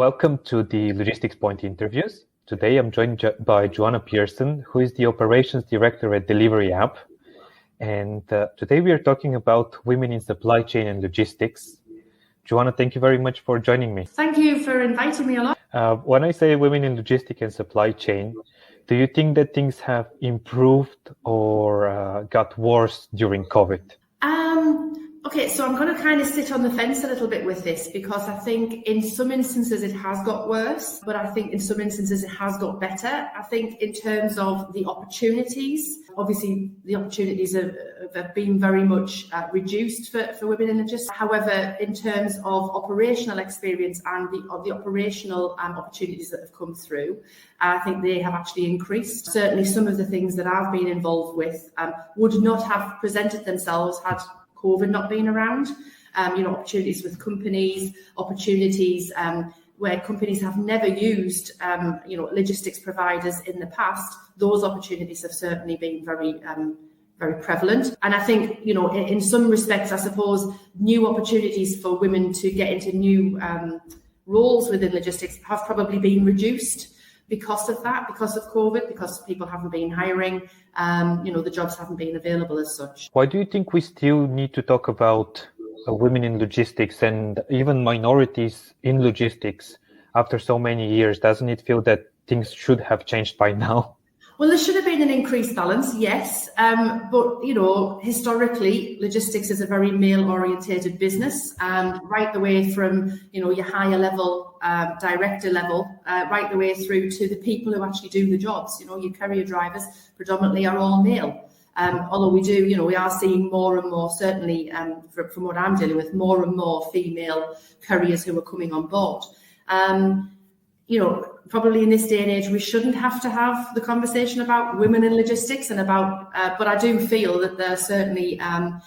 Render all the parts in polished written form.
Welcome to the Logistics Point interviews. Today I'm joined by Joanna Pearson, who is the Operations Director at DeliveryApp. And today we are talking about women in supply chain and logistics. Joanna, thank you very much for joining me. Thank you for inviting me along. When I say women in logistics and supply chain, do you think that things have improved or got worse during COVID? Okay, so I'm going to kind of sit on the fence a little bit with this because I think in some instances it has got worse, but I think in some instances it has got better. I think in terms of the opportunities, obviously the opportunities have been very much reduced for women in logistics. However, in terms of operational experience and the operational opportunities that have come through, I think they have actually increased. Certainly some of the things that I've been involved with would not have presented themselves had COVID not been around. Opportunities with companies, opportunities where companies have never used, logistics providers in the past. Those opportunities have certainly been very prevalent. And I think, in some respects, I suppose, new opportunities for women to get into new roles within logistics have probably been reduced because of that, because of COVID, because people haven't been hiring, the jobs haven't been available as such. Why do you think we still need to talk about women in logistics and even minorities in logistics after so many years? Doesn't it feel that things should have changed by now? Well, there should have been an increased balance, yes. But, historically, logistics is a very male-orientated business, right the way from, your higher level, director level, right the way through to the people who actually do the jobs. Your courier drivers predominantly are all male. Although we are seeing more and more, certainly from what I'm dealing with, more and more female couriers who are coming on board. Probably in this day and age, we shouldn't have to have the conversation about women in logistics and about, but I do feel that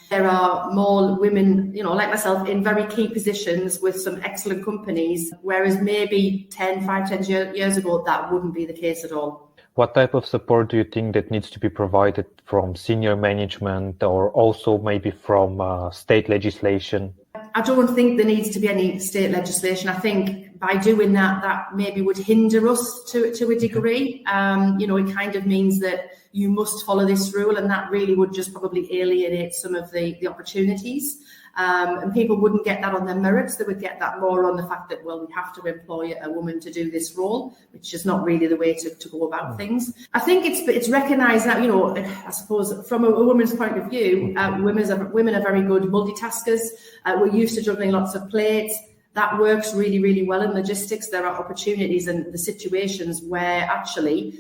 there are more women, like myself, in very key positions with some excellent companies, whereas maybe 10 years ago, that wouldn't be the case at all. What type of support do you think that needs to be provided from senior management or also maybe from state legislation? I don't think there needs to be any state legislation. I think by doing that maybe would hinder us to a degree. It kind of means that you must follow this rule, and that really would just probably alienate some of the opportunities. And people wouldn't get that on their merits. They would get that more on the fact that, well, we have to employ a woman to do this role, which is not really the way to go about things. I think it's recognised now, I suppose from a woman's point of view, women are very good multitaskers. We're used to juggling lots of plates. That works really, really well in logistics. There are opportunities and the situations where actually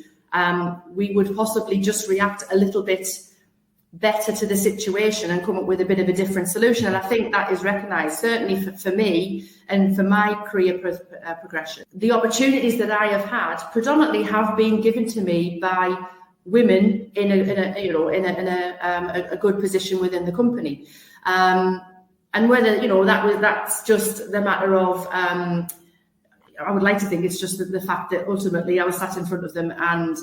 we would possibly just react a little bit better to the situation and come up with a bit of a different solution. And I think that is recognised, certainly for me and for my career progression. The opportunities that I have had predominantly have been given to me by women in a good position within the company. And whether, that's just the matter of, I would like to think it's just the fact that ultimately I was sat in front of them and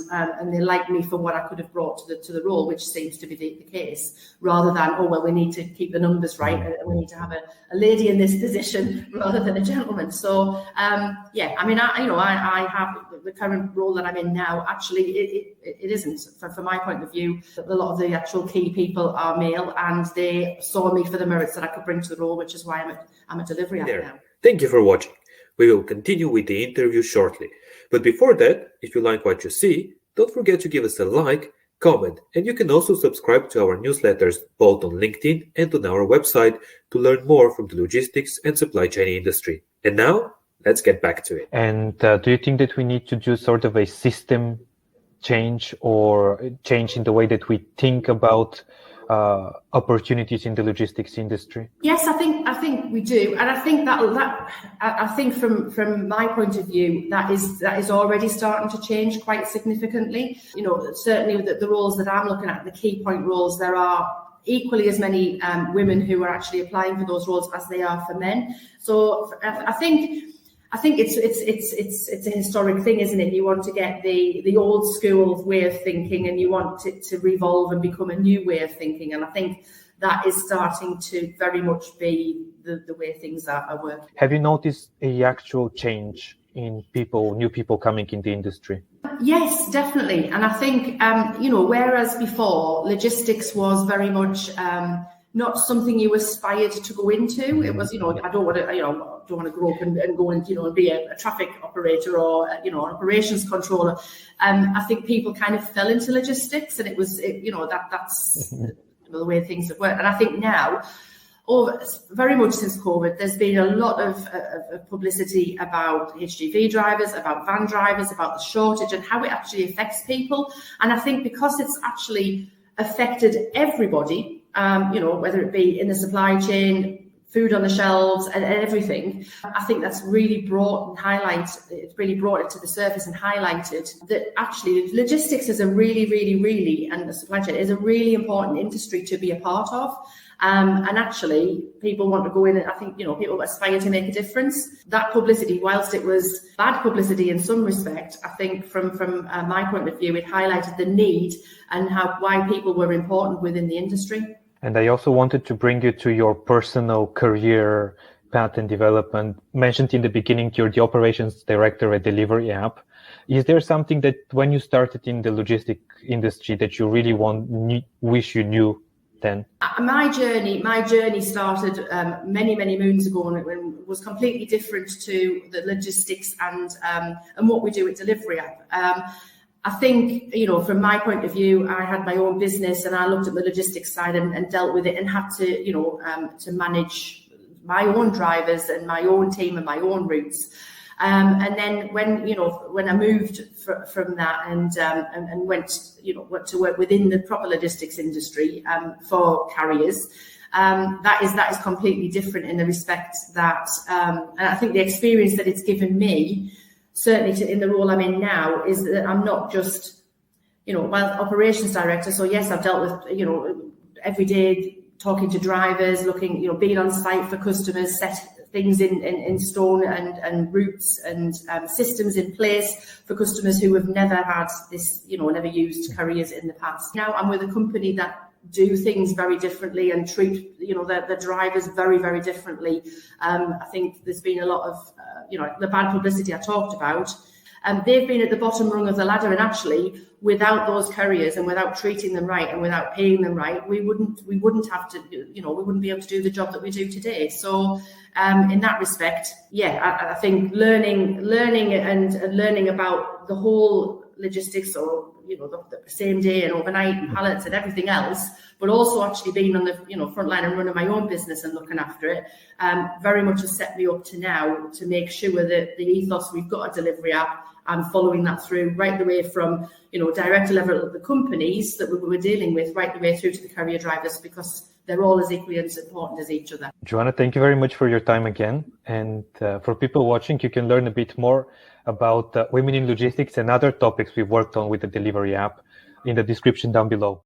they liked me for what I could have brought to the role, which seems to be the case, rather than, we need to keep the numbers right and we need to have a lady in this position rather than a gentleman. So, I have the current role that I'm in now. Actually, it isn't, from my point of view. A lot of the actual key people are male and they saw me for the merits that I could bring to the role, which is why I'm a DeliveryApp now. Thank you for watching. We will continue with the interview shortly. But before that, if you like what you see, don't forget to give us a like, comment, and you can also subscribe to our newsletters both on LinkedIn and on our website to learn more from the logistics and supply chain industry. And now, let's get back to it. And do you think that we need to do sort of a system change or change in the way that we think about opportunities in the logistics industry? Yes, I think we do, and I think I think from my point of view that is already starting to change quite significantly. Certainly the roles that I'm looking at, the key point roles, there are equally as many women who are actually applying for those roles as they are for men. So I think it's a historic thing, isn't it? You want to get the old school way of thinking and you want it to revolve and become a new way of thinking. And I think that is starting to very much be the way things are working. Have you noticed a actual change in new people coming in the industry? Yes, definitely. And I think, whereas before logistics was very much not something you aspired to go into. It was, I don't want to grow up and go and be a traffic operator or, an operations controller. I think people kind of fell into logistics, and it was, that's the way things have worked. And I think now, very much since COVID, there's been a lot of publicity about HGV drivers, about van drivers, about the shortage and how it actually affects people. And I think because it's actually affected everybody, whether it be in the supply chain, food on the shelves and everything, I think that's really brought it to the surface and highlighted that actually logistics is a really, really, really, and the supply chain is a really important industry to be a part of. And actually, people want to go in, and I think, people aspire to make a difference. That publicity, whilst it was bad publicity in some respect, I think from my point of view, it highlighted the need and why people were important within the industry. And I also wanted to bring you to your personal career path and development. Mentioned in the beginning, you're the operations director at DeliveryApp. Is there something that when you started in the logistic industry that you really wish you knew then? My journey started many, many moons ago, and it was completely different to the logistics and what we do at DeliveryApp. I think, from my point of view, I had my own business and I looked at the logistics side and dealt with it and had to, to manage my own drivers and my own team and my own routes. And then when I moved from that and went to work within the proper logistics industry for carriers, that is completely different in the respect that, and I think the experience that it's given me, certainly in the role I'm in now, is that I'm not just, operations director. So yes, I've dealt with, every day talking to drivers, looking, being on site for customers, set things in stone and routes and systems in place for customers who have never had this, never used couriers in the past. Now I'm with a company that do things very differently and treat, the drivers very, very differently. I think there's been a lot of, the bad publicity I talked about. They've been at the bottom rung of the ladder, and actually, without those couriers and without treating them right and without paying them right, we wouldn't have to, we wouldn't be able to do the job that we do today. So, in that respect, I think learning and learning about the whole logistics, or the same day and overnight and pallets and everything else, but also actually being on the front line and running my own business and looking after it, very much has set me up to now to make sure that the ethos we've got at DeliveryApp, I'm following that through right the way from director level of the companies that we were dealing with, right the way through to the courier drivers, because they're all as equally as important as each other. Joanna, thank you very much for your time again. And for people watching, you can learn a bit more about women in logistics and other topics we've worked on with the DeliveryApp in the description down below.